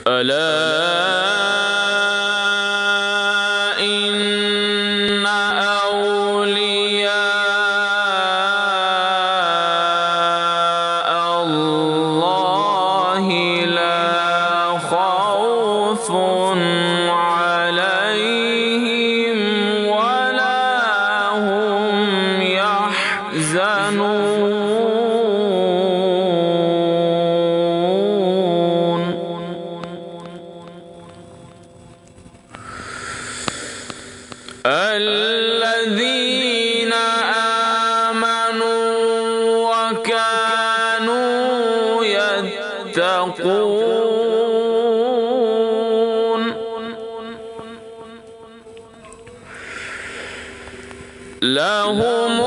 ألا إن أولياء الله لا خوف عليهم ولا هم يحزنون الذين آمنوا وكانوا يتقون لهم